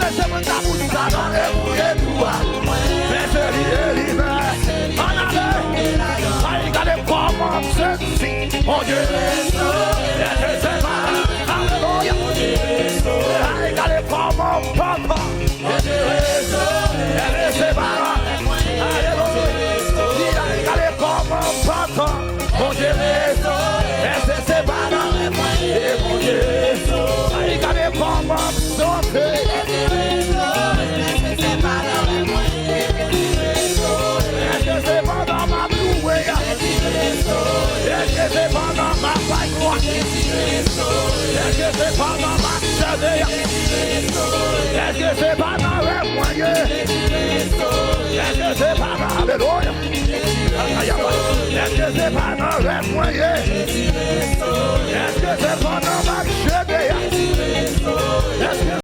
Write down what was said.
laissez mon amour ça dans les bouillets toi. Mais c'est lui, en allée. Regardez comment ceci, mon Dieu. Et c'est pas, alléluia. Regardez comment papa. Et c'est pas, alléluia. Regardez comment papa. Mon Dieu, et c'est pas, et mon Dieu. Regardez comment sauter. C'est pas dans ma blouée, c'est pas dans ma faille, c'est pas dans ma chaudière, c'est pas dans le moyen, c'est pas dans alléluia, c'est pas dans le moyen,